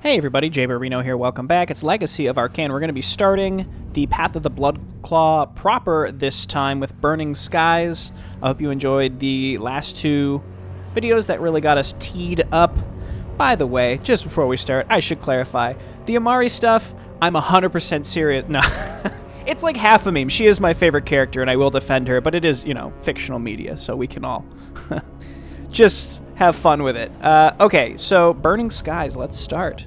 Hey everybody, Jay Reno here, welcome back. It's Legacy of Arkain. We're going to be starting the Path of the Bloodclaw proper this time with Burning Skies. I hope you enjoyed the last two videos that really got us teed up. By the way, just before we start, I should clarify, the Amari stuff, I'm 100% serious. No, it's like half a meme. She is my favorite character and I will defend her, but it is, fictional media, so we can all just have fun with it. Okay, so Burning Skies, let's start.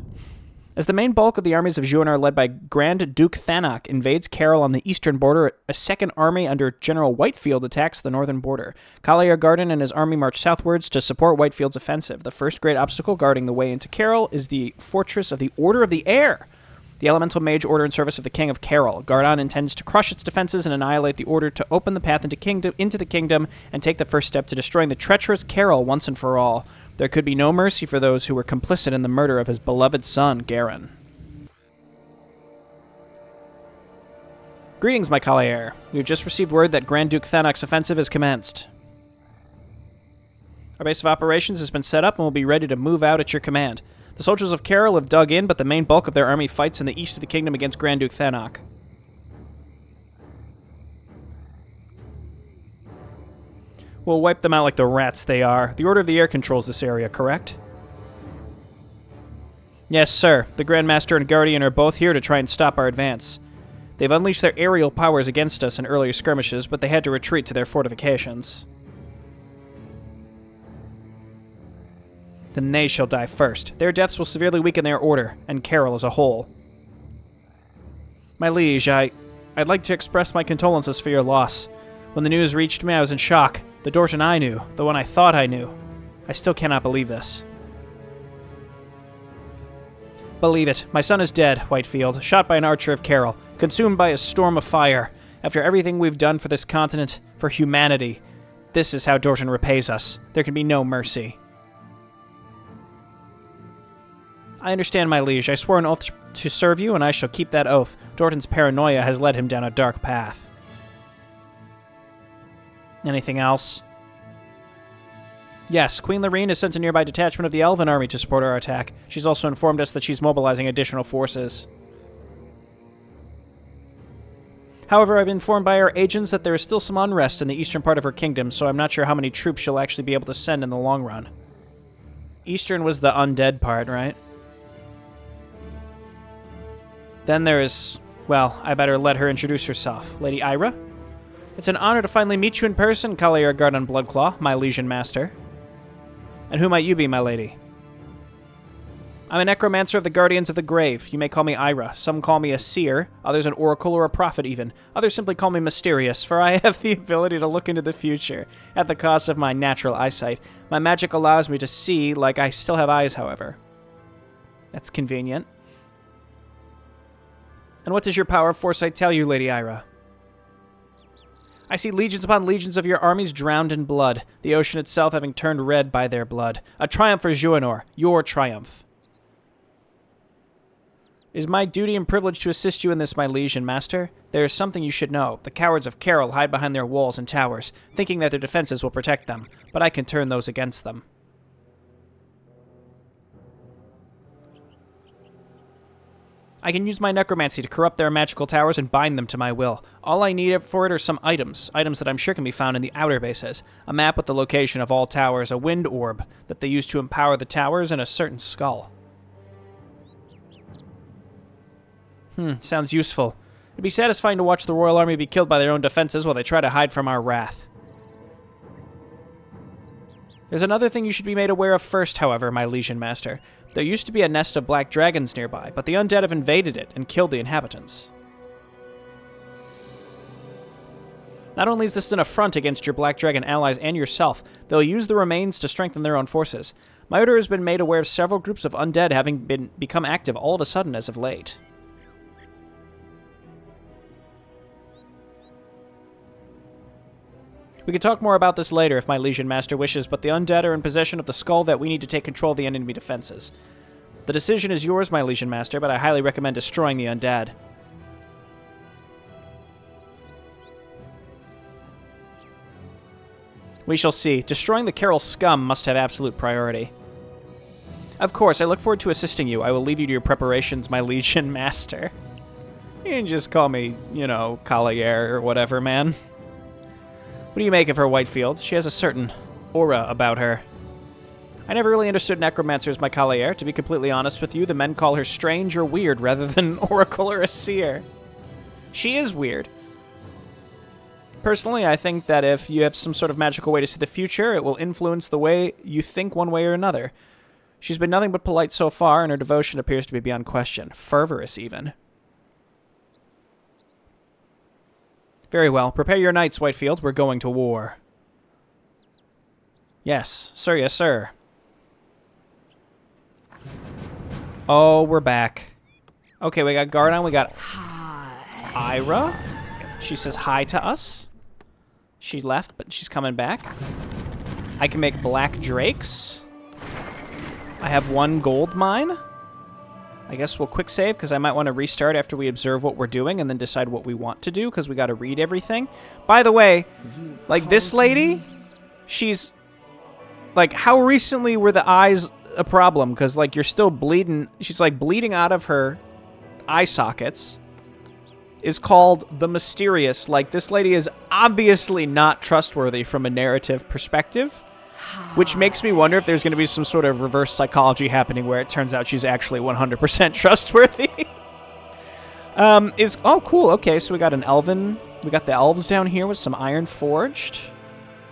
As the main bulk of the armies of Juonar, led by Grand Duke Thanok, invades Carol on the eastern border, a second army under General Whitefield attacks the northern border. Kalair Garden and his army march southwards to support Whitefield's offensive. The first great obstacle guarding the way into Carol is the fortress of the Order of the Air, the elemental mage order in service of the King of Carol. Gardon intends to crush its defenses and annihilate the Order to open the path into the kingdom and take the first step to destroying the treacherous Carol once and for all. There could be no mercy for those who were complicit in the murder of his beloved son, Garen. Greetings, my Kalair. We have just received word that Grand Duke Thanok's offensive has commenced. Our base of operations has been set up and will be ready to move out at your command. The soldiers of Carol have dug in, but the main bulk of their army fights in the east of the kingdom against Grand Duke Thanok. We'll wipe them out like the rats they are. The Order of the Air controls this area, correct? Yes, sir. The Grand Master and Guardian are both here to try and stop our advance. They've unleashed their aerial powers against us in earlier skirmishes, but they had to retreat to their fortifications. Then they shall die first. Their deaths will severely weaken their order, and Carol as a whole. My liege, I'd like to express my condolences for your loss. When the news reached me, I was in shock. The Dorton I knew, the one I thought I knew. I still cannot believe this. Believe it. My son is dead, Whitefield, shot by an archer of Carol, consumed by a storm of fire. After everything we've done for this continent, for humanity, this is how Dorton repays us. There can be no mercy. I understand, my liege. I swore an oath to serve you, and I shall keep that oath. Dorton's paranoia has led him down a dark path. Anything else? Yes, Queen Lorene has sent a nearby detachment of the Elven army to support our attack. She's also informed us that she's mobilizing additional forces. However, I've been informed by our agents that there is still some unrest in the eastern part of her kingdom, so I'm not sure how many troops she'll actually be able to send in the long run. Eastern was the undead part, right? Then there is... well, I better let her introduce herself. Lady Ira? It's an honor to finally meet you in person, Kalair Garden Bloodclaw, my liege and master. And who might you be, my lady? I'm a necromancer of the Guardians of the Grave. You may call me Ira. Some call me a seer, others an oracle or a prophet even. Others simply call me mysterious, for I have the ability to look into the future, at the cost of my natural eyesight. My magic allows me to see like I still have eyes, however. That's convenient. And what does your power of foresight tell you, Lady Ira? I see legions upon legions of your armies drowned in blood, the ocean itself having turned red by their blood. A triumph for Juonar, your triumph. It is my duty and privilege to assist you in this, my liege and master. There is something you should know. The cowards of Carol hide behind their walls and towers, thinking that their defenses will protect them, but I can turn those against them. I can use my necromancy to corrupt their magical towers and bind them to my will. All I need for it are some items that I'm sure can be found in the outer bases. A map with the location of all towers, a wind orb that they use to empower the towers, and a certain skull. Sounds useful. It'd be satisfying to watch the royal army be killed by their own defenses while they try to hide from our wrath. There's another thing you should be made aware of first, however, my liege and master. There used to be a nest of black dragons nearby, but the undead have invaded it and killed the inhabitants. Not only is this an affront against your black dragon allies and yourself, they'll use the remains to strengthen their own forces. My order has been made aware of several groups of undead having become active all of a sudden as of late. We can talk more about this later if my liege and master wishes, but the undead are in possession of the skull that we need to take control of the enemy defenses. The decision is yours, my liege and master, but I highly recommend destroying the undead. We shall see. Destroying the Carol scum must have absolute priority. Of course, I look forward to assisting you. I will leave you to your preparations, my Legion Master. You can just call me, you know, Collier or whatever, man. What do you make of her, Whitefield? She has a certain aura about her. I never really understood necromancers, my Collier. To be completely honest with you, the men call her strange or weird rather than oracle or a seer. She is weird. Personally, I think that if you have some sort of magical way to see the future, it will influence the way you think one way or another. She's been nothing but polite so far, and her devotion appears to be beyond question. Fervorous, even. Very well. Prepare your knights, Whitefield. We're going to war. Yes, sir, yes, sir. Oh, we're back. Okay, we got Gardon, we got Ira. She says hi to us. She left, but she's coming back. I can make black drakes. I have 1 gold mine. I guess we'll quick save, because I might want to restart after we observe what we're doing and then decide what we want to do, because we got to read everything. By the way, like this lady, she's... Like, how recently were the eyes a problem? Because, like, you're still bleeding. She's, like, bleeding out of her eye sockets. Is called the Mysterious. Like, this lady is obviously not trustworthy from a narrative perspective. Which makes me wonder if there's going to be some sort of reverse psychology happening where it turns out she's actually 100% trustworthy. Oh, cool. Okay, so we got an elven... We got the elves down here with some iron forged.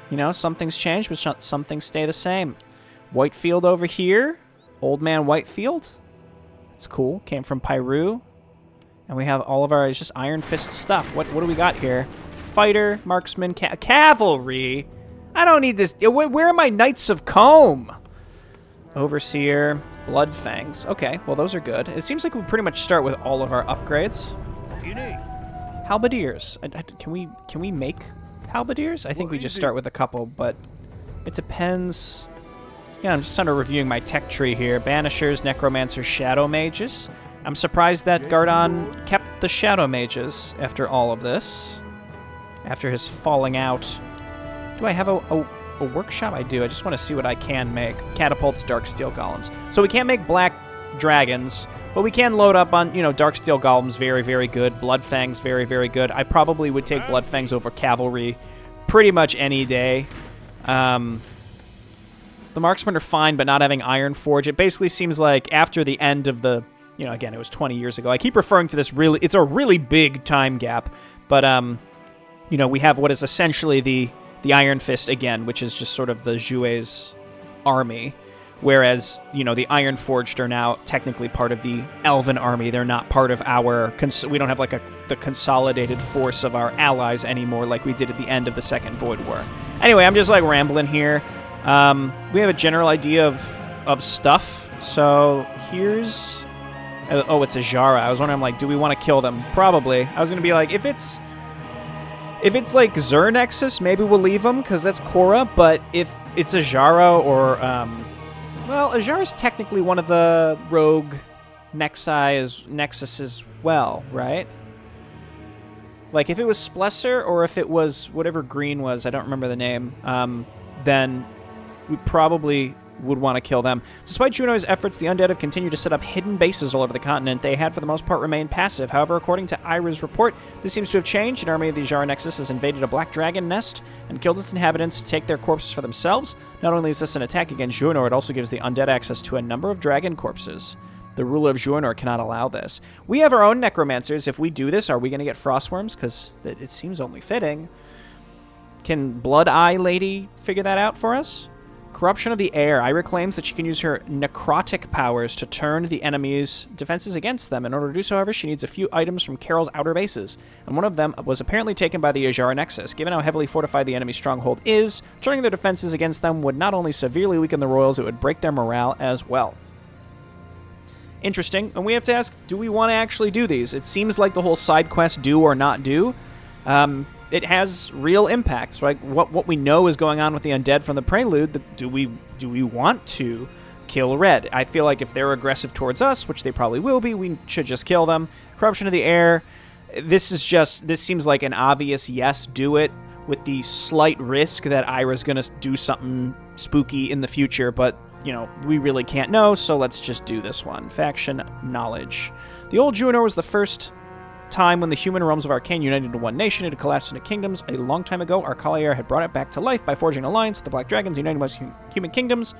You know, some things change, but some things stay the same. Whitefield over here. Old man Whitefield. That's cool. Came from Pyru. And we have all of our just Iron Fist stuff. What do we got here? Fighter, marksman, cavalry. I don't need this. Where are my Knights of Combe? Overseer, Bloodfangs. Okay, well, those are good. It seems like we pretty much start with all of our upgrades. Halberdiers. Can we make halberdiers? I think we just start with a couple, but it depends. Yeah, I'm just sort of reviewing my tech tree here. Banishers, Necromancers, Shadow Mages. I'm surprised that Gardon kept the Shadow Mages after all of this. After his falling out. Do I have a workshop? I do. I just want to see what I can make. Catapults, Dark Steel Golems. So we can't make Black Dragons, but we can load up on, you know, Dark Steel Golems. Very, very good. Bloodfangs, very, very good. I probably would take Bloodfangs over Cavalry pretty much any day. The Marksmen are fine, but not having Iron Forge. It basically seems like after the end of the... You know, again, it was 20 years ago. I keep referring to this really... It's a really big time gap. But, you know, we have what is essentially the Iron Fist again, which is just sort of the Jouet's army. Whereas, you know, the Iron Forged are now technically part of the Elven army. They're not part of our... we don't have, like, the consolidated force of our allies anymore like we did at the end of the Second Void War. Anyway, I'm just, like, rambling here. We have a general idea of stuff. So, here's... Oh, it's a Jara. I was wondering, like, do we want to kill them? Probably. I was going to be like, if it's like Xernexus, maybe we'll leave them, because that's Korra, but if it's a Jara or, well, Ajara is technically one of the rogue Nexus as well, right? Like, if it was Splesser, or if it was whatever green was, I don't remember the name, then we probably would want to kill them. Despite Juno's efforts, the Undead have continued to set up hidden bases all over the continent. They had, for the most part, remained passive. However, according to Ira's report, this seems to have changed. An army of the Ajara Nexus has invaded a black dragon nest and killed its inhabitants to take their corpses for themselves. Not only is this an attack against Juno, it also gives the Undead access to a number of dragon corpses. The ruler of Juno cannot allow this. We have our own necromancers. If we do this, are we going to get frostworms? Because it seems only fitting. Can Blood Eye Lady figure that out for us? Corruption of the Air. Ira claims that she can use her necrotic powers to turn the enemy's defenses against them. In order to do so, however, she needs a few items from Carol's outer bases, and one of them was apparently taken by the Ajara Nexus. Given how heavily fortified the enemy's stronghold is, turning their defenses against them would not only severely weaken the Royals, it would break their morale as well. Interesting, and we have to ask, do we want to actually do these? It seems like the whole side quest do or not do, it has real impacts, right? What we know is going on with the Undead from the Prelude. Do we want to kill Red? I feel like if they're aggressive towards us, which they probably will be, we should just kill them. Corruption of the Air. This seems like an obvious yes, do it, with the slight risk that Ira's going to do something spooky in the future, but, you know, we really can't know, so let's just do this one. Faction knowledge. The old Juinor was the first time when the human realms of Arkain united into one nation. It had collapsed into kingdoms. A long time ago, Arkain had brought it back to life by forging an alliance with the Black Dragons, uniting most human kingdoms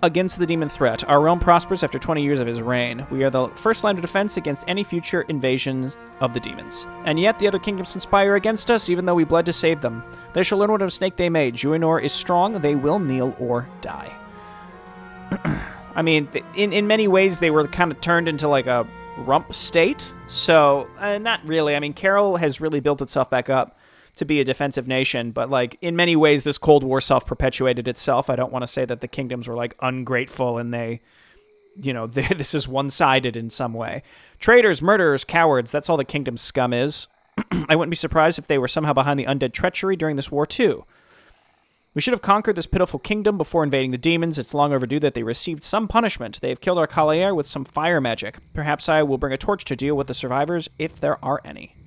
against the demon threat. Our realm prospers after 20 years of his reign. We are the first line of defense against any future invasions of the demons. And yet the other kingdoms conspire against us, even though we bled to save them. They shall learn what a mistake they made. Juinor is strong. They will kneel or die. I mean, in many ways, they were kind of turned into like a rump state. So, not really. I mean, Carol has really built itself back up to be a defensive nation, but like in many ways this Cold War self-perpetuated itself. I don't want to say that the kingdoms were like ungrateful and they, you know, this is one-sided in some way. Traitors, murderers, cowards, that's all the kingdom's scum is. I wouldn't be surprised if they were somehow behind the undead treachery during this war too. We should have conquered this pitiful kingdom before invading the demons. It's long overdue that they received some punishment. They have killed our Cavalier with some fire magic. Perhaps I will bring a torch to deal with the survivors, if there are any.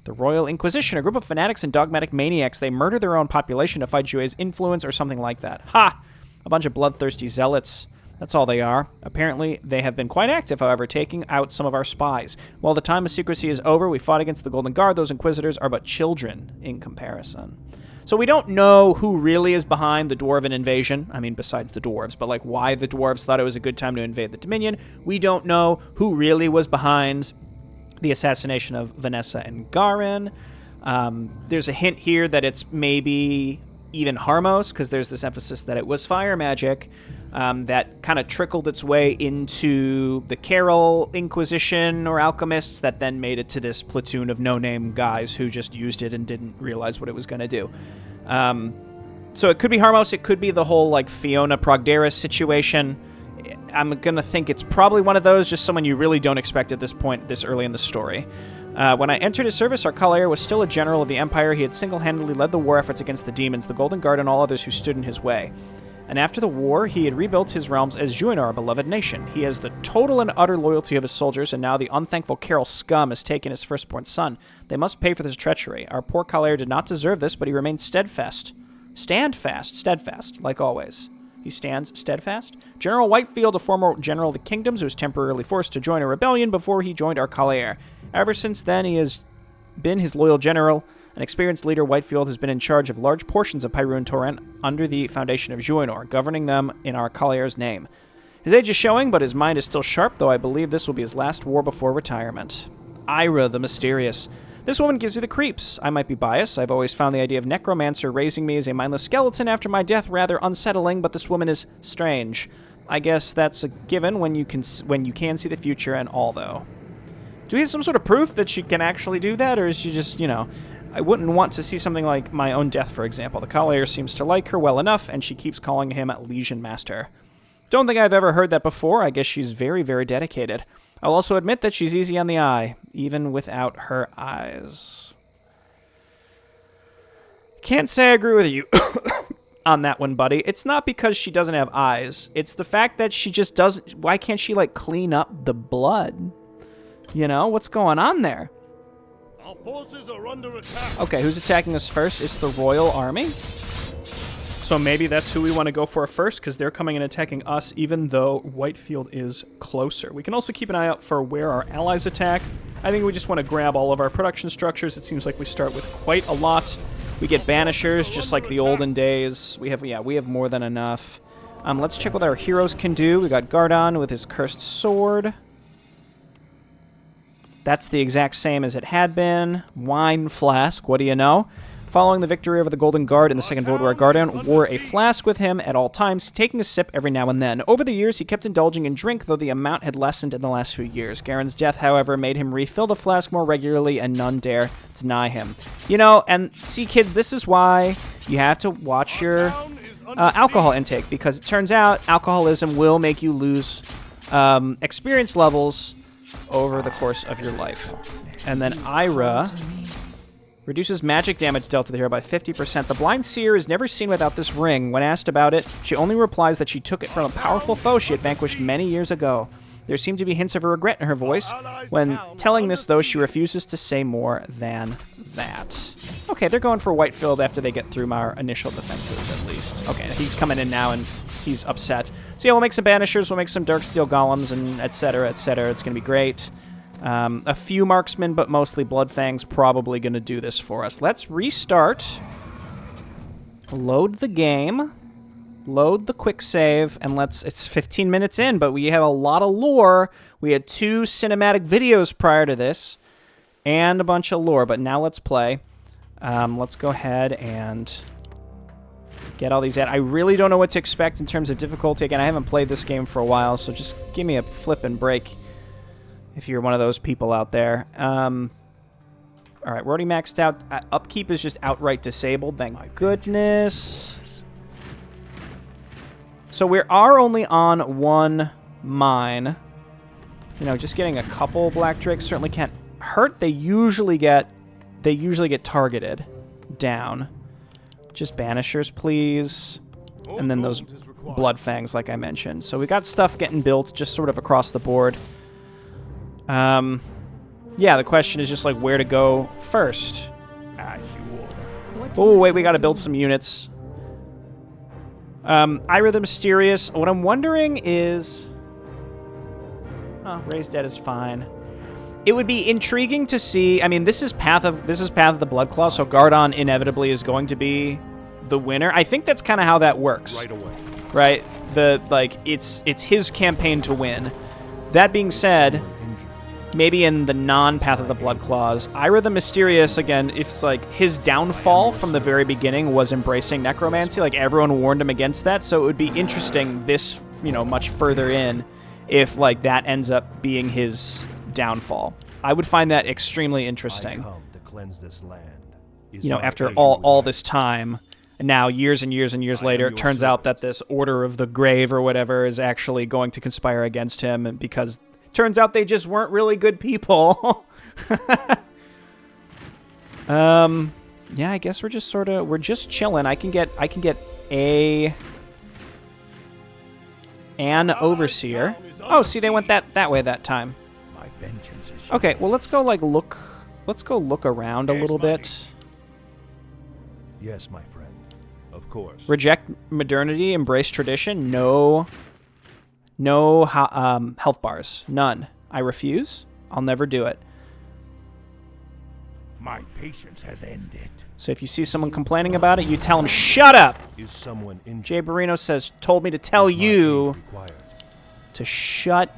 The Royal Inquisition, a group of fanatics and dogmatic maniacs. They murder their own population to fight Jue's influence or something like that. Ha! A bunch of bloodthirsty zealots. That's all they are. Apparently, they have been quite active, however, taking out some of our spies. While the time of secrecy is over, we fought against the Golden Guard. Those Inquisitors are but children in comparison. So we don't know who really is behind the Dwarven invasion. I mean, besides the Dwarves, but like why the Dwarves thought it was a good time to invade the Dominion. We don't know who really was behind the assassination of Vanessa and Garin. There's a hint here that it's maybe even Harmos, because there's this emphasis that it was fire magic that kind of trickled its way into the Carol Inquisition or alchemists that then made it to this platoon of no-name guys who just used it and didn't realize what it was going to do. So it could be Harmos, it could be the whole like Fiona Progdaris situation. I'm going to think it's probably one of those, just someone you really don't expect at this point, this early in the story. When I entered his service, Arkain was still a general of the Empire. He had single-handedly led the war efforts against the demons, the Golden Guard, and all others who stood in his way. And after the war, he had rebuilt his realms as Juinor, a beloved nation. He has the total and utter loyalty of his soldiers, and now the unthankful Carol scum has taken his firstborn son. They must pay for this treachery. Our poor Cavalier did not deserve this, but he remained steadfast, like always. He stands steadfast. General Whitefield, a former general of the kingdoms who was temporarily forced to join a rebellion before he joined our Cavalier. Ever since then, he has been his loyal general. An experienced leader, Whitefield has been in charge of large portions of Pyrrhus and Torrent under the foundation of Juinor, governing them in our Cavalier's name. His age is showing, but his mind is still sharp, though I believe this will be his last war before retirement. Ira, the mysterious. This woman gives you the creeps. I might be biased. I've always found the idea of necromancer raising me as a mindless skeleton after my death rather unsettling, but this woman is strange. I guess that's a given when you can see the future and all, though. Do we have some sort of proof that she can actually do that, or is she just, you know... I wouldn't want to see something like my own death, for example. The Cavalier seems to like her well enough, and she keeps calling him Legion Master. Don't think I've ever heard that before. I guess she's very, very dedicated. I'll also admit that she's easy on the eye, even without her eyes. Can't say I agree with you on that one, buddy. It's not because she doesn't have eyes. It's the fact that she just doesn't... Why can't she, like, clean up the blood? You know? What's going on there? Our forces are under attack. Okay, who's attacking us first? It's the Royal Army. So maybe that's who we want to go for first, because they're coming and attacking us, even though Whitefield is closer. We can also keep an eye out for where our allies attack. I think we just want to grab all of our production structures. It seems like we start with quite a lot. We get banishers, just like the olden days. We have more than enough. Let's check what our heroes can do. We got Gardon with his cursed sword. That's the exact same as it had been. Wine flask, what do you know? Following the victory over the Golden Guard in the Second World War, Gardon wore a flask with him at all times, taking a sip every now and then. Over the years, he kept indulging in drink, though the amount had lessened in the last few years. Garen's death, however, made him refill the flask more regularly, and none dare deny him. You know, and see, kids, this is why you have to watch your alcohol intake, because it turns out alcoholism will make you lose experience levels over the course of your life. And then Ira reduces magic damage dealt to the hero by 50%. The Blind Seer is never seen without this ring. When asked about it, she only replies that she took it from a powerful foe she had vanquished many years ago. There seem to be hints of regret in her voice. When telling this, though, she refuses to say more than that. Okay, they're going for Whitefield after they get through our initial defenses, at least. Okay, he's coming in now, and he's upset. So yeah, we'll make some Banishers, we'll make some Darksteel Golems, and etc., etc. It's going to be great. A few Marksmen, but mostly Bloodfangs probably going to do this for us. Let's restart. Load the game. Load the quick save, and it's 15 minutes in, but we have a lot of lore. We had 2 cinematic videos prior to this, and a bunch of lore, but now let's play. Let's go ahead and get all these out. I really don't know what to expect in terms of difficulty. Again, I haven't played this game for a while, so just give me a flippin' break if you're one of those people out there. All right, we're already maxed out. Upkeep is just outright disabled, thank goodness. So we are only on 1 mine. You know, just getting a couple Black Drakes certainly can't hurt. They usually get targeted down. Just Banishers, please. And then those Bloodfangs, like I mentioned. So we got stuff getting built just sort of across the board. Yeah, the question is just like where to go first. Oh, wait, we got to build some units. Ira the Mysterious. What I'm wondering is... Oh, Raised Dead is fine. It would be intriguing to see... I mean, this is Path of the Bloodclaw, so Gardon inevitably is going to be the winner. I think that's kind of how that works. Right away. Right? It's his campaign to win. That being said, maybe in the non-Path of the Bloodclaws, Ira the Mysterious, again, it's like his downfall from the very beginning was embracing necromancy. Like, everyone warned him against that, so it would be interesting this, you know, much further in if, like, that ends up being his downfall. I would find that extremely interesting. You know, after all this time, and now years and years and years later, it turns out that this Order of the Grave or whatever is actually going to conspire against him, and because... Turns out they just weren't really good people. Yeah, I guess we're just chilling. I can get an Overseer. Oh, see, they went that way that time. Okay, well, let's go look around a little bit. Yes, my friend. Of course. Reject modernity, embrace tradition. No health bars. None. I refuse. I'll never do it. My patience has ended. So if you see someone complaining about it, you tell them, shut up! Is someone injured? Jay Barrino told me to tell you to shut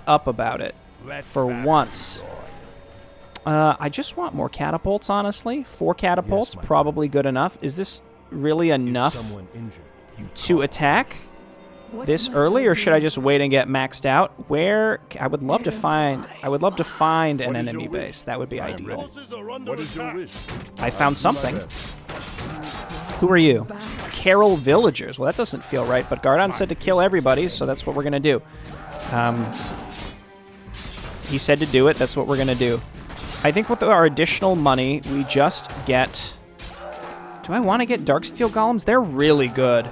up about it. For once. I just want more catapults, honestly. 4 catapults, probably good enough. Is this really enough to attack this early, or should I just wait and get maxed out? Where I would love to find an enemy base. That would be ideal. What is your wish? I found something. Who are you? Carol Villagers. Well, that doesn't feel right, but Gardon said to kill everybody, so that's what we're gonna do. He said to do it. That's what we're gonna do. I think with our additional money, we just get... Do I want to get Darksteel Golems? They're really good.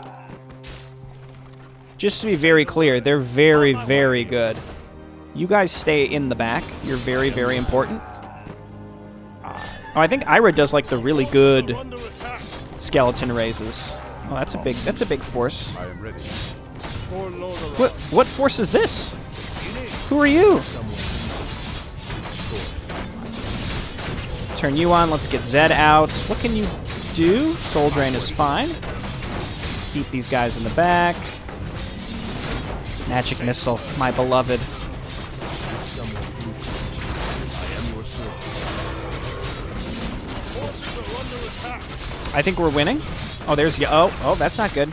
Just to be very clear, they're very, very good. You guys stay in the back. You're very, very important. Oh, I think Ira does like the really good skeleton raises. Oh, that's a big force. What force is this? Who are you? Turn you on. Let's get Zed out. What can you do? Soul Drain is fine. Keep these guys in the back. Magic Missile, my beloved. I think we're winning. Oh, there's oh, that's not good.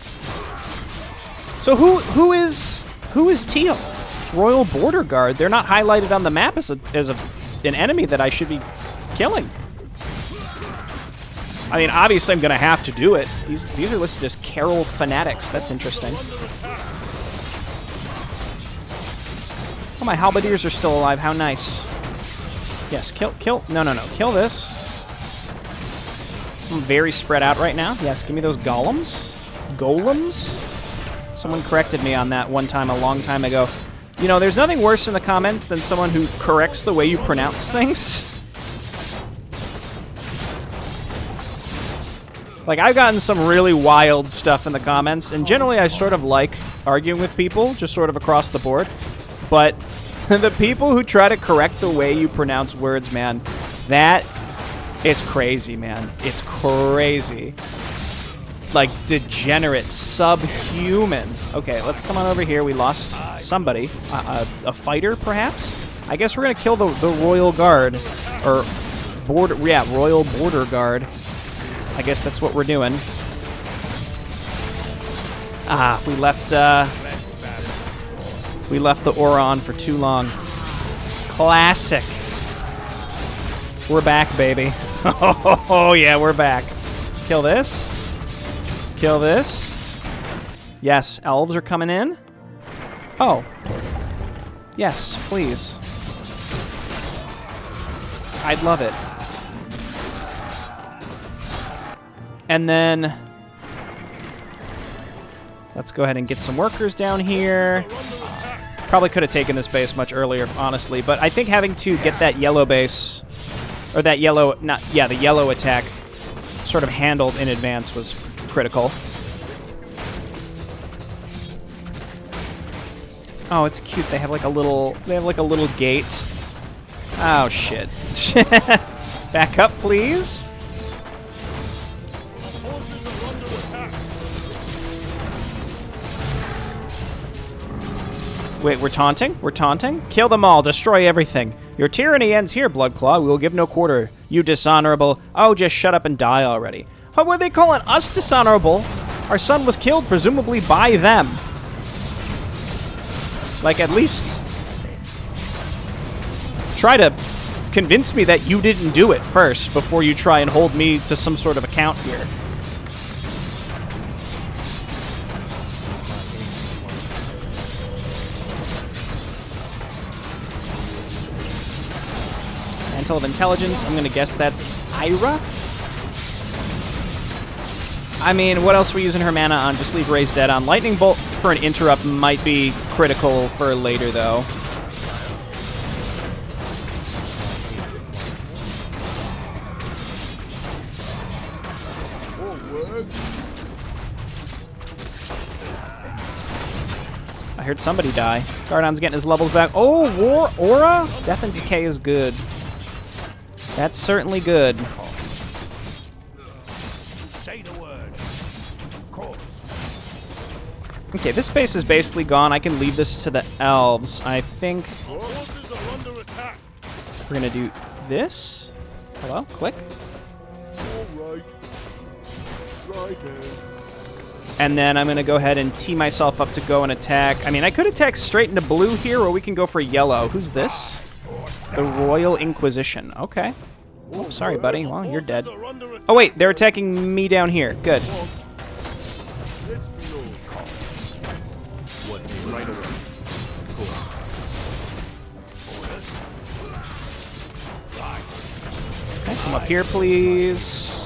So who is Teal? Royal Border Guard. They're not highlighted on the map as an enemy that I should be killing. I mean, obviously I'm gonna have to do it. These are listed as Carol Fanatics. That's interesting. Oh, my halberdiers are still alive. How nice. Yes, kill. No. Kill this. I'm very spread out right now. Yes, give me those golems. Golems? Someone corrected me on that one time a long time ago. You know, there's nothing worse in the comments than someone who corrects the way you pronounce things. Like, I've gotten some really wild stuff in the comments, and generally I sort of like arguing with people, just sort of across the board. But the people who try to correct the way you pronounce words, man, that is crazy, man. It's crazy. Like, degenerate, subhuman. Okay, let's come on over here. We lost somebody. A fighter, perhaps? I guess we're going to kill the Royal Guard. Or, Royal Border Guard. I guess that's what we're doing. We left the aura on for too long. Classic. We're back, baby. Oh, yeah, we're back. Kill this. Kill this. Yes, elves are coming in. Oh. Yes, please. I'd love it. And then let's go ahead and get some workers down here. Probably could have taken this base much earlier, honestly, but I think having to get that yellow base, or that yellow, the yellow attack sort of handled in advance was critical. Oh, it's cute. They have like a little gate. Oh shit. Back up, please. Wait, we're taunting? We're taunting? Kill them all. Destroy everything. Your tyranny ends here, Bloodclaw. We will give no quarter. You dishonorable. Oh, just shut up and die already. How were they calling us dishonorable? Our son was killed, presumably by them. Like, at least try to convince me that you didn't do it first before you try and hold me to some sort of account here. Mantle of Intelligence. I'm going to guess that's Ira? I mean, what else are we using her mana on? Just leave Raised Dead on. Lightning Bolt for an interrupt might be critical for later, though. I heard somebody die. Gardon's getting his levels back. Oh, Aura? Death and Decay is good. That's certainly good. Okay, this base is basically gone. I can leave this to the elves. I think we're going to do this. Hello? Click. And then I'm going to go ahead and tee myself up to go and attack. I mean, I could attack straight into blue here, or we can go for yellow. Who's this? The Royal Inquisition. Okay. Oh, sorry, buddy. Well, you're dead. Oh, wait. They're attacking me down here. Good. Okay, come up here, please.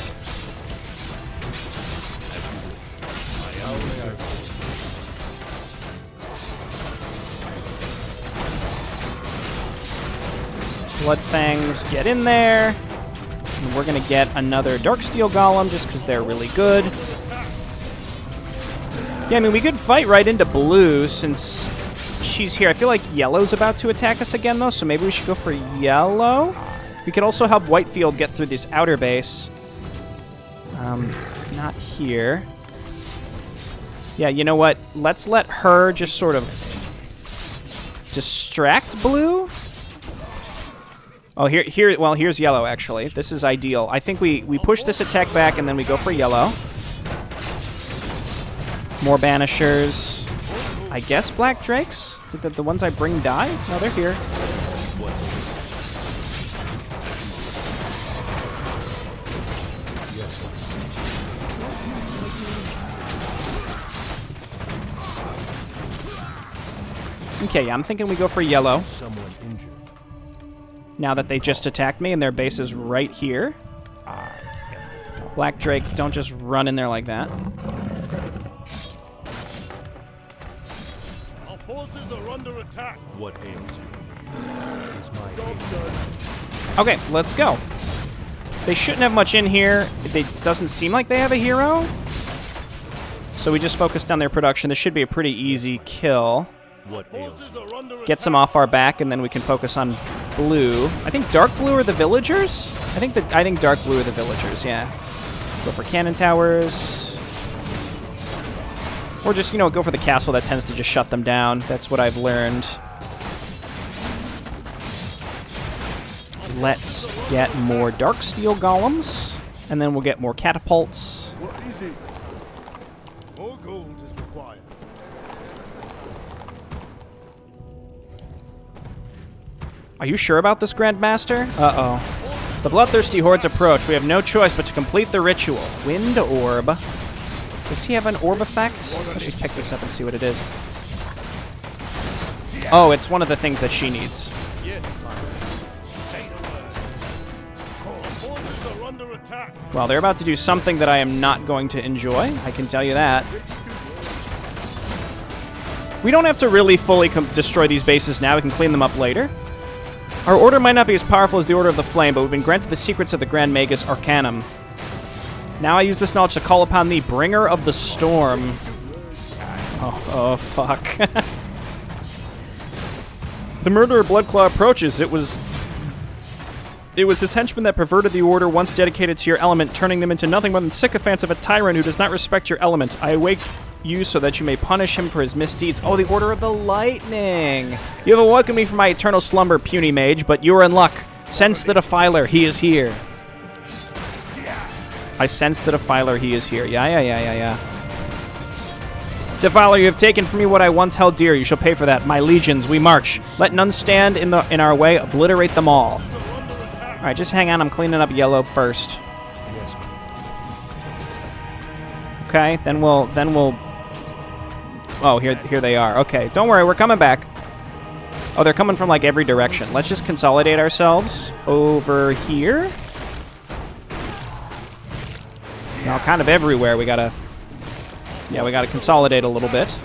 Bloodfangs, get in there. And we're going to get another Darksteel Golem just because they're really good. Yeah, I mean, we could fight right into blue since she's here. I feel like yellow's about to attack us again, though, so maybe we should go for yellow. We could also help Whitefield get through this outer base. Not here. Yeah, you know what? Let's let her just sort of distract blue. Oh, well, here's yellow, actually. This is ideal. I think we push this attack back, and then we go for yellow. More Banishers. I guess Black Drakes? Did the ones I bring die? No, they're here. Okay, yeah, I'm thinking we go for yellow. Now that they just attacked me and their base is right here. Black Drake, don't just run in there like that. Our forces are under What ails you? Is my aim. Okay, let's go. They shouldn't have much in here. It doesn't seem like they have a hero. So we just focused on their production. This should be a pretty easy kill. What ails you? Get some off our back, and then we can focus on blue. I think dark blue are the villagers. I think dark blue are the villagers. Yeah. Go for cannon towers, or just go for the castle. That tends to just shut them down. That's what I've learned. Let's get more dark steel golems, and then we'll get more catapults. What is it? More gold is required. Are you sure about this, Grandmaster? Uh-oh. The bloodthirsty hordes approach. We have no choice but to complete the ritual. Wind orb. Does he have an orb effect? Let's just pick this up and see what it is. Oh, it's one of the things that she needs. Well, they're about to do something that I am not going to enjoy. I can tell you that. We don't have to really fully destroy these bases now. We can clean them up later. Our order might not be as powerful as the Order of the Flame, but we've been granted the secrets of the Grand Magus Arcanum. Now I use this knowledge to call upon the Bringer of the Storm. Oh fuck. The murderer Bloodclaw approaches. It was his henchmen that perverted the order once dedicated to your element, turning them into nothing more than sycophants of a tyrant who does not respect your element. I awake you so that you may punish him for his misdeeds. Oh, the Order of the Lightning. You have awoken me from my eternal slumber, puny mage, but you are in luck. Sense the Defiler, he is here. I sense the Defiler, he is here. Yeah. Defiler, you have taken from me what I once held dear. You shall pay for that. My legions, we march. Let none stand in our way. Obliterate them all. All right, just hang on. I'm cleaning up yellow first. Okay, then we'll. Oh, here they are. Okay, don't worry, we're coming back. Oh, they're coming from like every direction. Let's just consolidate ourselves over here. Now, kind of everywhere. We gotta consolidate a little bit,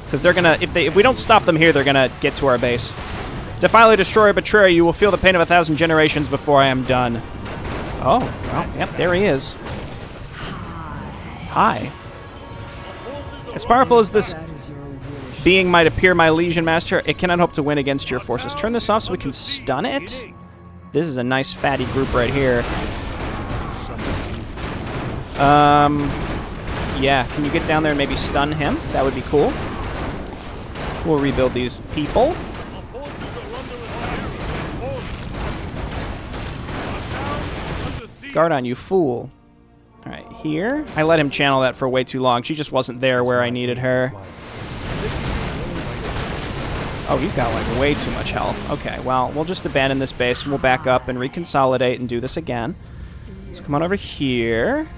because they're gonna. If we don't stop them here, they're gonna get to our base. Defiler, destroyer, betrayer, you will feel the pain of 1,000 generations before I am done. Oh, well, yep, there he is. Hi. As powerful as this being might appear, my Legion Master, it cannot hope to win against your forces. Turn this off so we can stun it. This is a nice fatty group right here. Yeah, can you get down there and maybe stun him? That would be cool. We'll rebuild these people. Aridon, you fool. Alright, here. I let him channel that for way too long. She just wasn't there where I needed her. Oh, he's got, like, way too much health. Okay, well, we'll just abandon this base, and we'll back up and reconsolidate and do this again. So come on over here.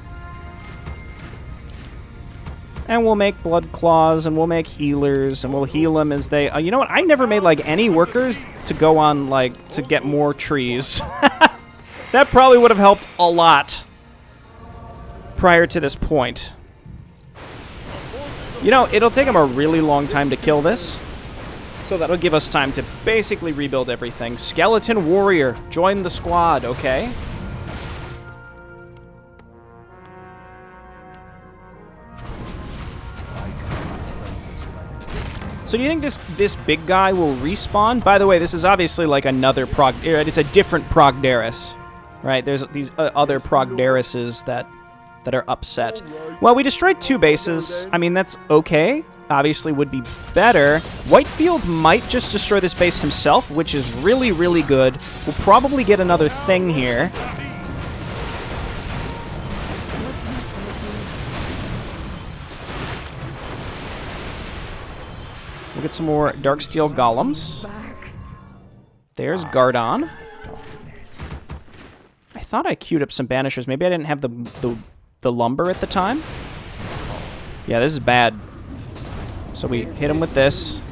And we'll make Bloodclaws, and we'll make healers, and we'll heal them as they... you know what? I never made, like, any workers to go on, like, to get more trees. That probably would have helped a lot prior to this point. You know, it'll take them a really long time to kill this. So that'll give us time to basically rebuild everything. Skeleton Warrior, join the squad, okay? So do you think this big guy will respawn? By the way, this is obviously like another it's a different Progdaris. Right, there's these other Progdarises that are upset. Well, we destroyed 2 bases. I mean, that's okay. Obviously would be better. Whitefield might just destroy this base himself, which is really, really good. We'll probably get another thing here. We'll get some more Darksteel Golems. There's Aridon. I thought I queued up some banishers. Maybe I didn't have the lumber at the time. Yeah, this is bad. So we hit him with this.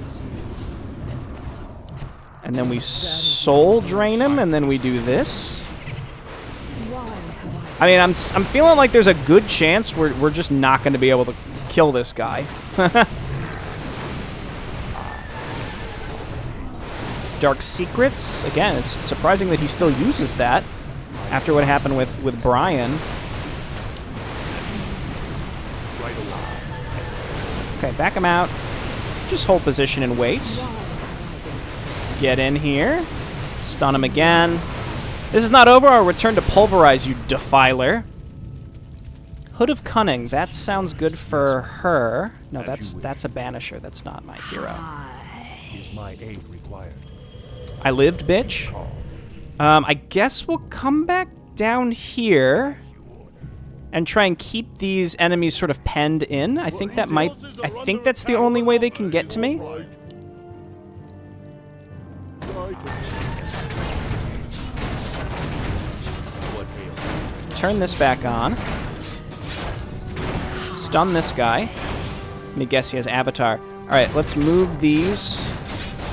And then we soul drain him, and then we do this. I mean, I'm feeling like there's a good chance we're just not going to be able to kill this guy. Dark Secrets. Again, it's surprising that he still uses that after what happened with Brian. Okay, back him out. Just hold position and wait. Get in here. Stun him again. This is not over. I'll return to pulverize you, defiler. Hood of Cunning. That sounds good for her. No, that's a banisher. That's not my hero. Is my aid required? I lived, bitch. I guess we'll come back down here and try and keep these enemies sort of penned in. I think that's the only way they can get to me. Turn this back on. Stun this guy. Let me guess he has Avatar. Alright, let's move these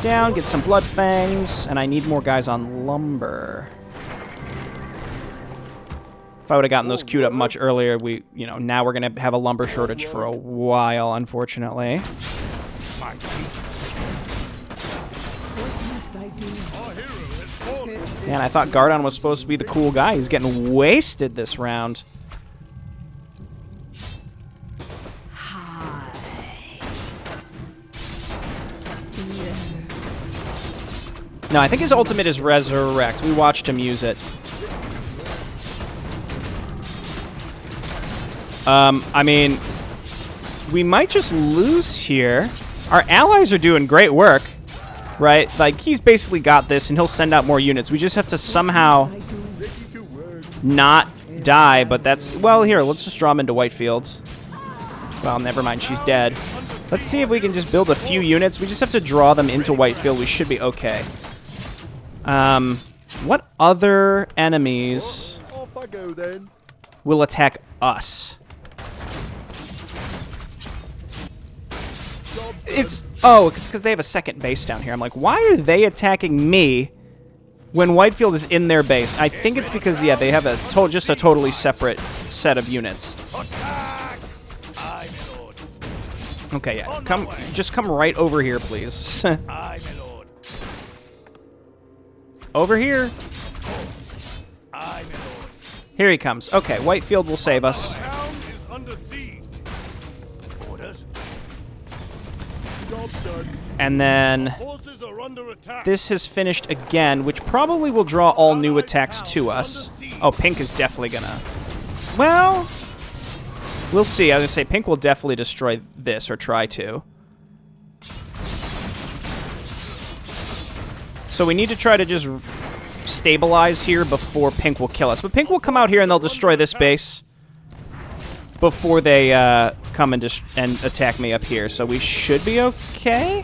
down, get some blood fangs, and I need more guys on lumber. If I would have gotten those queued up much earlier, now we're going to have a lumber shortage for a while, unfortunately. Man, I thought Gardon was supposed to be the cool guy. He's getting wasted this round. No, I think his ultimate is Resurrect. We watched him use it. I mean, we might just lose here. Our allies are doing great work, right? Like, he's basically got this, and he'll send out more units. We just have to somehow not die, but that's... Well, here, let's just draw him into Whitefields. Well, never mind, she's dead. Let's see if we can just build a few units. We just have to draw them into Whitefield. We should be okay. What other enemies will attack us? It's because they have a second base down here. I'm like, why are they attacking me when Whitefield is in their base? I think it's because, yeah, they have just a totally separate set of units. Okay, yeah, just come right over here, please. Over here. Here he comes. Okay, Whitefield will save us. And then this has finished again, which probably will draw all new attacks to us. Oh, Pink is definitely gonna... Well, we'll see. I was gonna say, Pink will definitely destroy this, or try to. So we need to try to just stabilize here before Pink will kill us. But Pink will come out here and they'll destroy this base before they come and attack me up here. So we should be okay.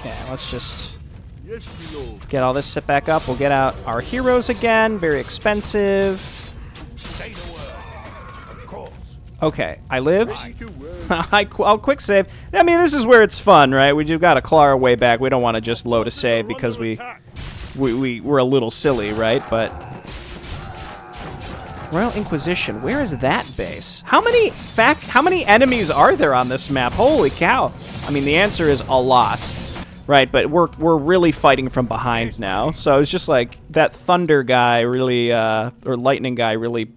Yeah, let's just get all this set back up. We'll get out our heroes again. Very expensive. Okay, I lived. I'll quick save. I mean, this is where it's fun, right? We've got to claw our way back. We don't want to just load a save because we're a little silly, right? But Royal Inquisition, where is that base? How many enemies are there on this map? Holy cow! I mean, the answer is a lot, right? But we're really fighting from behind now. So it's just like that thunder guy really, or lightning guy really.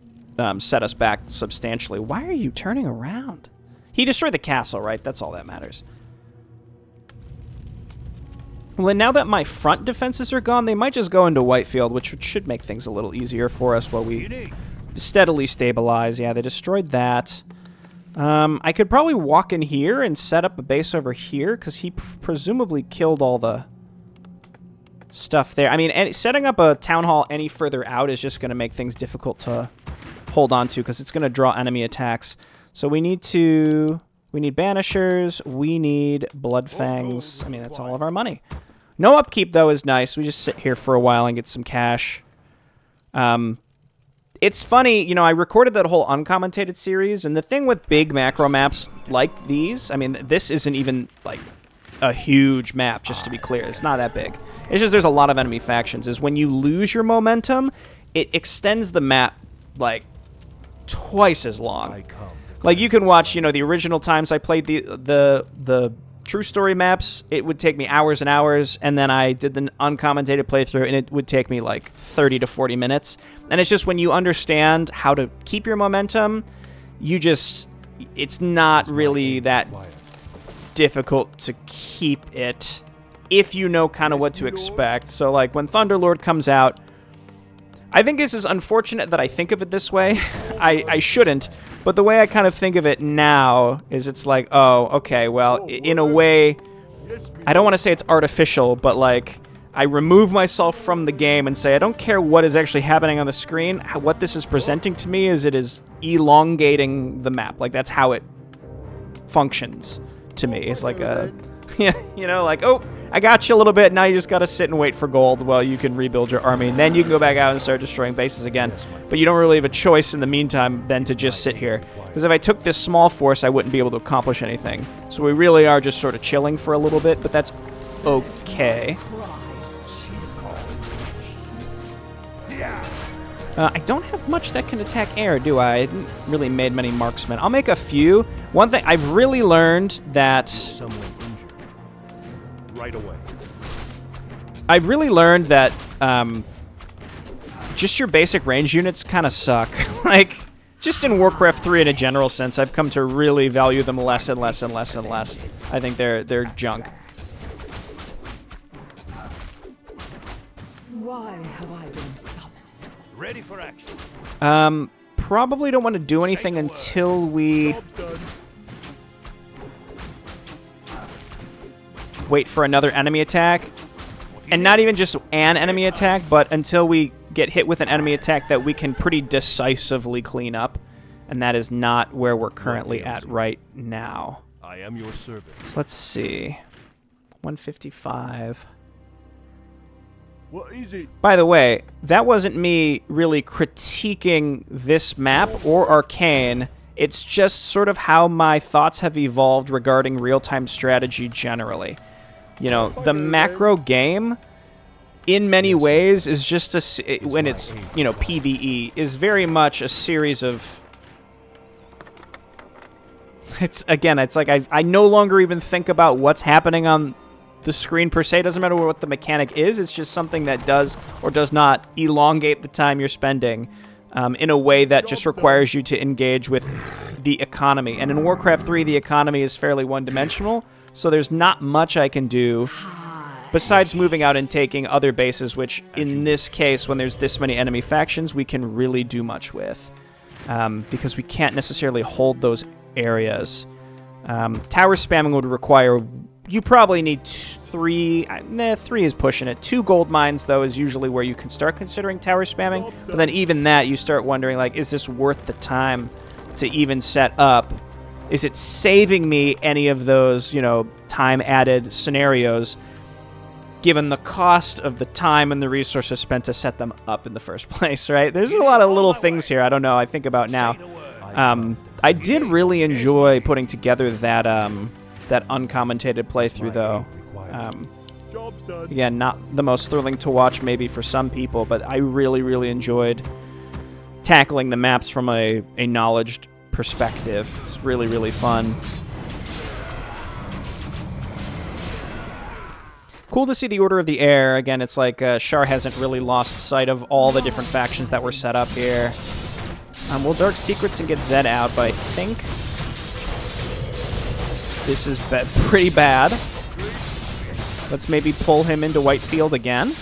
Set us back substantially. Why are you turning around? He destroyed the castle, right? That's all that matters. Well, and now that my front defenses are gone, they might just go into Whitefield, which should make things a little easier for us while we steadily stabilize. Yeah, they destroyed that. I could probably walk in here and set up a base over here, because he presumably killed all the stuff there. I mean, setting up a town hall any further out is just going to make things difficult to hold on to, because it's going to draw enemy attacks. So we need banishers, we need blood fangs. I mean, that's all of our money. No upkeep, though, is nice. We just sit here for a while and get some cash. It's funny, you know, I recorded that whole uncommentated series, and the thing with big macro maps like these, I mean, this isn't even, like, a huge map, just to be clear. It's not that big. It's just there's a lot of enemy factions. Is when you lose your momentum, it extends the map, like, twice as long. Like, you can watch, you know, the original times I played the True Story maps, it would take me hours and hours, and then I did the uncommentated playthrough, and it would take me like 30 to 40 minutes. And it's just when you understand how to keep your momentum, it's not really that difficult to keep it if you know kind of what to expect. So, like, when Thunderlord comes out, I think this is unfortunate that I think of it this way. I shouldn't, but the way I kind of think of it now is it's like, oh, okay, well, in a way, I don't want to say it's artificial, but like, I remove myself from the game and say, I don't care what is actually happening on the screen. What this is presenting to me is it is elongating the map. Like, that's how it functions to me. It's like a, you know, like, oh, I got you a little bit. Now you just got to sit and wait for gold while you can rebuild your army. And then you can go back out and start destroying bases again. But you don't really have a choice in the meantime than to just sit here. Because if I took this small force, I wouldn't be able to accomplish anything. So we really are just sort of chilling for a little bit, but that's okay. I don't have much that can attack air, do I? I didn't really made many marksmen. I'll make a few. One thing, I've really learned that... Someone injured. Right away. I've really learned that just your basic range units kind of suck. Like, just in Warcraft 3 in a general sense, I've come to really value them less and less and less and less. I think they're junk. Why have I been summoned? Ready for action. Probably don't want to do anything until we wait for another enemy attack. And not even just an enemy attack, but until we get hit with an enemy attack that we can pretty decisively clean up. And that is not where we're currently at right now. I am your servant. So let's see. 155. What is it? By the way, that wasn't me really critiquing this map or Arkain. It's just sort of how my thoughts have evolved regarding real-time strategy generally. You know, the macro game, in many ways, is just when it's, you know, PvE, is very much a series of... It's like I no longer even think about what's happening on the screen per se. It doesn't matter what the mechanic is. It's just something that does or does not elongate the time you're spending in a way that just requires you to engage with the economy. And in Warcraft 3, the economy is fairly one-dimensional, so there's not much I can do besides moving out and taking other bases, which in this case, when there's this many enemy factions, we can really do much with because we can't necessarily hold those areas. Tower spamming would require... You probably need 3 is pushing it. 2 gold mines, though, is usually where you can start considering tower spamming. But then even that, you start wondering, like, is this worth the time to even set up? Is it saving me any of those, you know, time-added scenarios, given the cost of the time and the resources spent to set them up in the first place, right? There's a lot of little things here I don't know, I think about now. I did really enjoy putting together that uncommentated playthrough, though. Again, not the most thrilling to watch maybe for some people, but I really, really enjoyed tackling the maps from a knowledge perspective. It's really, really fun. Cool to see the Order of the Air. Again, it's like Shar hasn't really lost sight of all the different factions that were set up here. We'll Dark Secrets and get Zed out, but I think this is pretty bad. Let's maybe pull him into Whitefield again.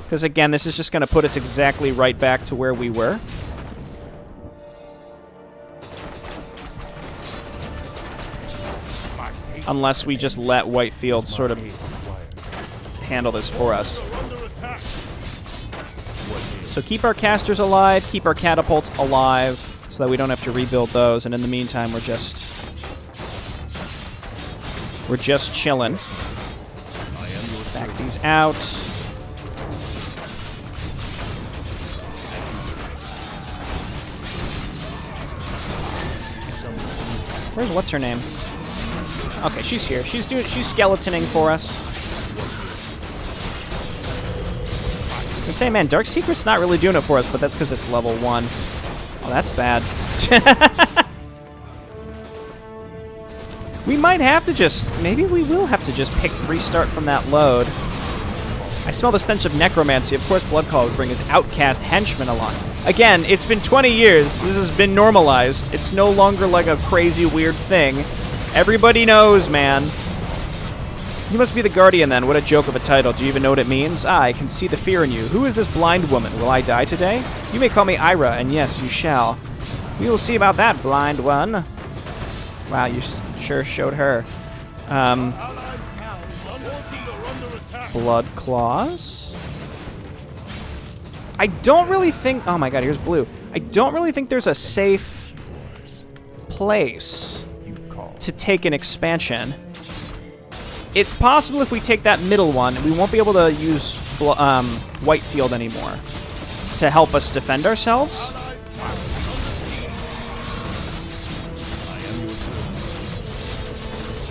Because again, this is just going to put us exactly right back to where we were. Unless we just let Whitefield sort of handle this for us. So keep our casters alive, keep our catapults alive, so that we don't have to rebuild those, and in the meantime, we're just chilling. Back these out. Where's what's her name? Okay, she's here. She's skeletoning for us. I say, man, Dark Secret's not really doing it for us, but that's because it's level 1. Oh, that's bad. We might have to just... Maybe we will have to just restart from that load. I smell the stench of necromancy. Of course, Bloodclaw would bring his outcast henchmen along. Again, it's been 20 years. This has been normalized. It's no longer like a crazy, weird thing. Everybody knows, man. You must be the Guardian, then. What a joke of a title. Do you even know what it means? Ah, I can see the fear in you. Who is this blind woman? Will I die today? You may call me Ira, and yes, you shall. We will see about that, blind one. Wow, you sure showed her. Bloodclaws? I don't really think... Oh my god, here's blue. I don't really think there's a safe place to take an expansion. It's possible if we take that middle one, we won't be able to use Whitefield anymore to help us defend ourselves.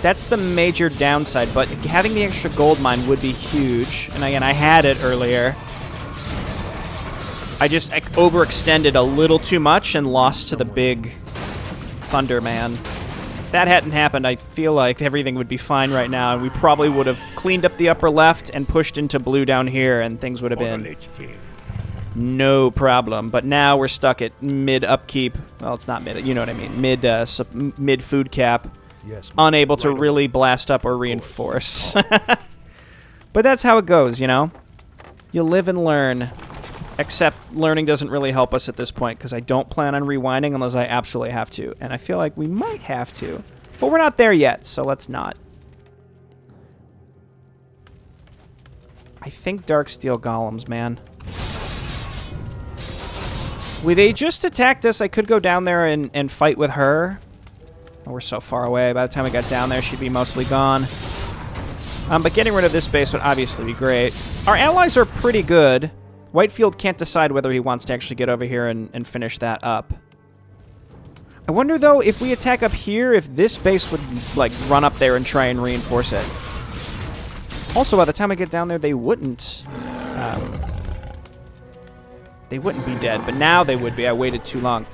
That's the major downside, but having the extra gold mine would be huge. And again, I had it earlier. I just overextended a little too much and lost to the big Thunder Man. If that hadn't happened, I feel like everything would be fine right now, and we probably would have cleaned up the upper left and pushed into blue down here, and things would have been no problem. But now we're stuck at mid-upkeep. Well, it's not mid, you know what I mean. Mid-food cap. Yes, unable to really blast up or reinforce. But that's how it goes, you know? You live and learn. Except learning doesn't really help us at this point, because I don't plan on rewinding unless I absolutely have to. And I feel like we might have to. But we're not there yet, so let's not. I think Darksteel Golems, man. Well, they just attacked us. I could go down there and fight with her. Oh, we're so far away. By the time we got down there, she'd be mostly gone. But getting rid of this base would obviously be great. Our allies are pretty good. Whitefield can't decide whether he wants to actually get over here and finish that up. I wonder, though, if we attack up here, if this base would, like, run up there and try and reinforce it. Also, by the time I get down there, they wouldn't be dead, but now they would be. I waited too long.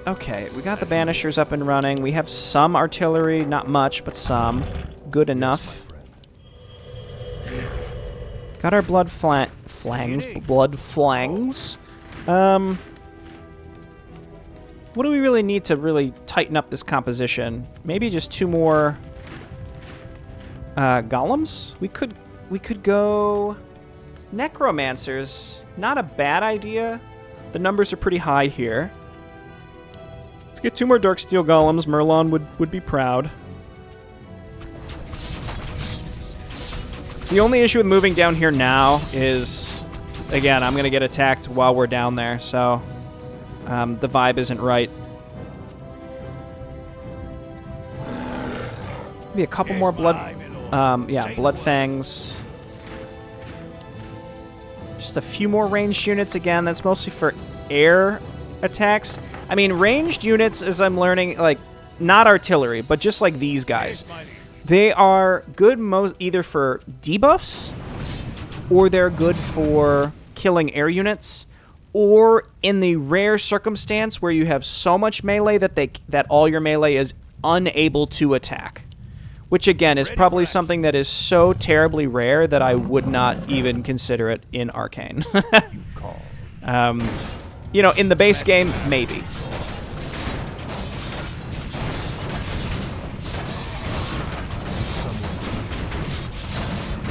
Okay, we got the Banishers up and running. We have some artillery, not much, but some. Good enough. Got our blood flangs. Blood flangs. What do we really need to really tighten up this composition? Maybe just 2 more golems? We could go necromancers. Not a bad idea. The numbers are pretty high here. Let's get 2 more Darksteel Golems. Merlon would be proud. The only issue with moving down here now is, again, I'm going to get attacked while we're down there, so the vibe isn't right. Maybe a couple more blood fangs. Just a few more ranged units again. That's mostly for air attacks. I mean, ranged units, as I'm learning, like, not artillery, but just like these guys. They are good either for debuffs, or they're good for killing air units, or in the rare circumstance where you have so much melee that all your melee is unable to attack. Which, again, is probably something that is so terribly rare that I would not even consider it in Arkain. You know, in the base game, maybe.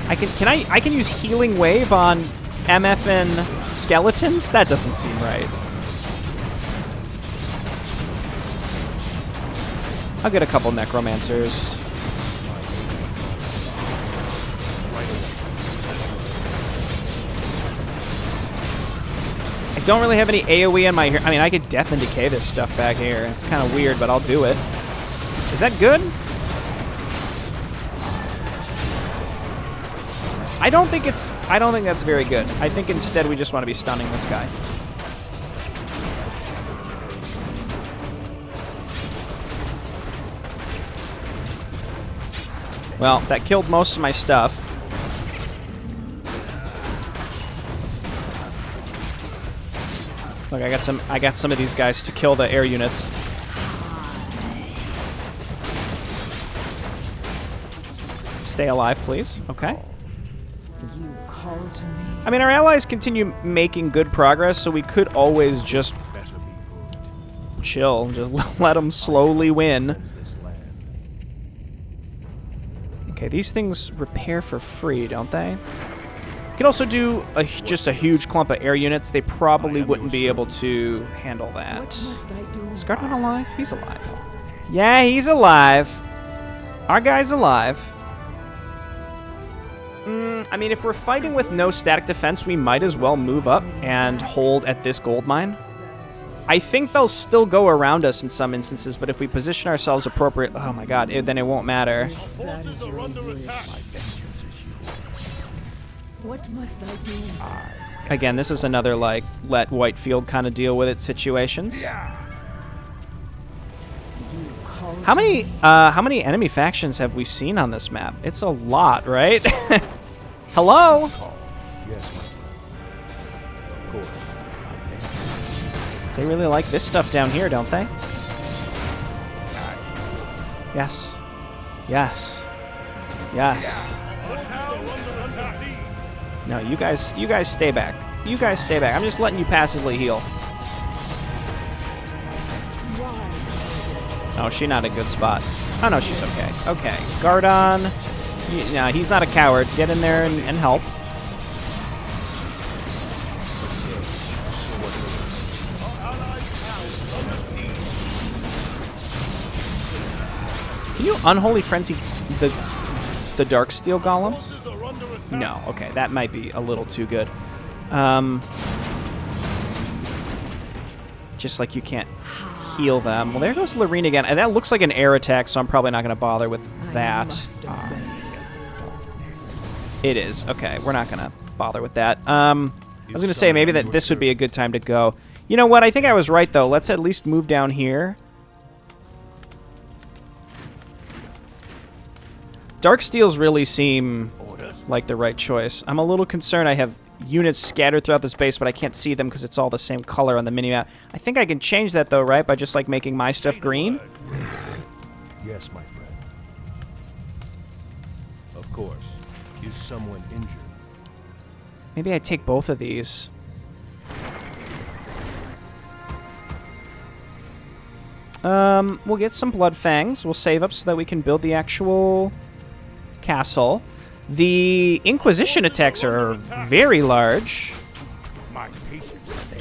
I can use Healing Wave on MFN skeletons? That doesn't seem right. I'll get a couple necromancers. I don't really have any AoE on my... I mean, I could Death and Decay this stuff back here. It's kind of weird, but I'll do it. Is that good? I don't think that's very good. I think instead we just want to be stunning this guy. Well, that killed most of my stuff. Look, I got some of these guys to kill the air units. Stay alive, please. Okay. You call to me. I mean, our allies continue making good progress, so we could always just chill, just let them slowly win. Okay, these things repair for free, don't they? We could also do just a huge clump of air units. They probably wouldn't be able to handle that. Is Gardon alive? He's alive. Yeah, he's alive. Our guy's alive. I mean, if we're fighting with no static defense, we might as well move up and hold at this gold mine. I think they'll still go around us in some instances, but if we position ourselves appropriately, oh my god, then it won't matter. What must I do? Again, this is another, like, let Whitefield kind of deal with it situations. How many enemy factions have we seen on this map? It's a lot, right? Hello? Yes, my friend. Of course. They really like this stuff down here, don't they? Yes. Yes. Yes. No, you guys stay back. You guys stay back. I'm just letting you passively heal. Oh, she's not a good spot. Oh, no, she's okay. Okay. Gardon. No, he's not a coward. Get in there and help. Can you unholy frenzy the Darksteel golems? No. Okay, that might be a little too good. Just like you can't heal them. Well, there goes Lorene again. And that looks like an air attack, so I'm probably not going to bother with that. It is. Okay, we're not going to bother with that. I was going to say maybe that this would be a good time to go. You know what? I think I was right, though. Let's at least move down here. Darksteels really seem like the right choice. I'm a little concerned I have units scattered throughout this base, but I can't see them because it's all the same color on the minimap. I think I can change that, though, right? By just, like, making my stuff green? Yes, my friend. Of course. Is someone injured? Maybe I take both of these. We'll get some blood fangs. We'll save up so that we can build the actual castle. The Inquisition attacks are very large. My patience is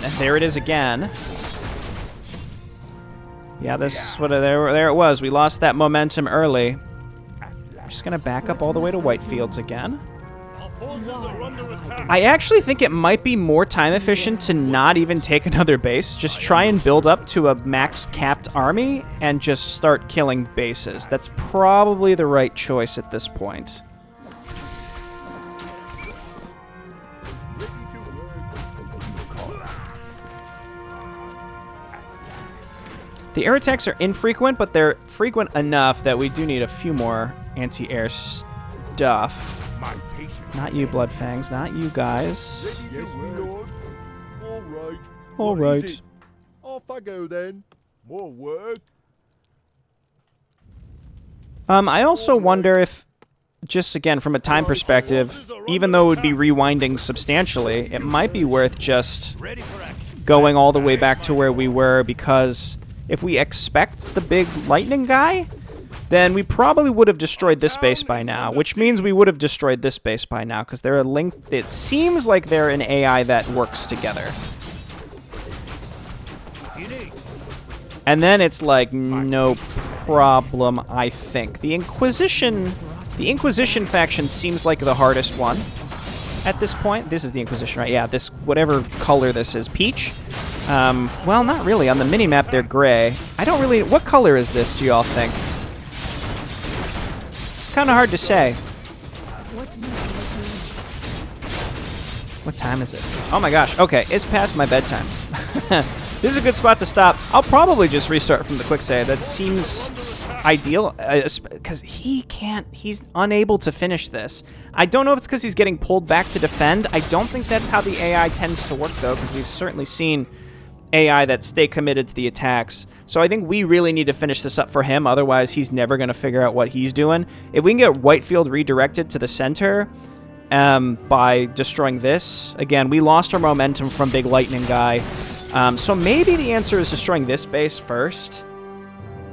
And there it is again. Yeah, this there it was. We lost that momentum early. I'm just gonna back up all the way to Whitefields again. I actually think it might be more time efficient to not even take another base. Just try and build up to a max capped army and just start killing bases. That's probably the right choice at this point. The air attacks are infrequent, but they're frequent enough that we do need a few more anti-air stuff. Not you, Bloodfangs. Not you guys. Yes, my lord. All right. All What right. is it? Off I go then. More work. I also wonder if, just again from a time perspective, even though it would be rewinding substantially, it might be worth just going all the way back to where we were, because if we expect the big lightning guy, then we probably would have destroyed this base by now, which means we would have destroyed this base by now, because they're a link. It seems like they're an AI that works together. And then it's like no problem, I think. The Inquisition faction seems like the hardest one at this point. This is the Inquisition, right? Yeah, this, whatever color this is, peach. Well, not really. On the minimap, they're gray. I don't really. What color is this? Do y'all think? Kind of hard to say. What time is it? Oh my gosh. Okay, it's past my bedtime. This is a good spot to stop. I'll probably just restart from the quick save. That seems... ideal, because he's unable to finish this. I don't know if it's because he's getting pulled back to defend. I don't think that's how the AI tends to work, though, because we've certainly seen AI that stay committed to the attacks. So I think we really need to finish this up for him, otherwise he's never going to figure out what he's doing. If we can get Whitefield redirected to the center by destroying this, again, we lost our momentum from Big Lightning Guy. So maybe the answer is destroying this base first.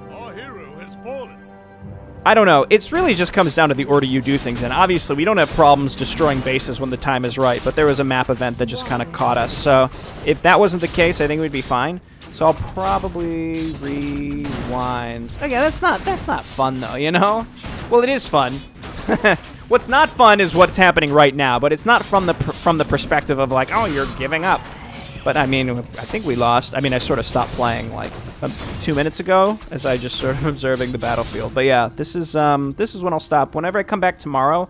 Our hero has fallen. I don't know. It's really just comes down to the order you do things in. Obviously, we don't have problems destroying bases when the time is right, but there was a map event that just kind of caught us. So if that wasn't the case, I think we'd be fine. So I'll probably rewind. Again, that's not fun though, you know? Well, it is fun. What's not fun is what's happening right now, but it's not from the perspective of like, oh, you're giving up. But I mean, I think we lost. I mean, I sort of stopped playing like 2 minutes ago as I just sort of observing the battlefield. But yeah, this is when I'll stop. Whenever I come back tomorrow,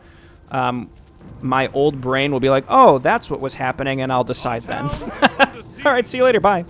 my old brain will be like, oh, that's what was happening, and I'll decide then. All right, see you later. Bye.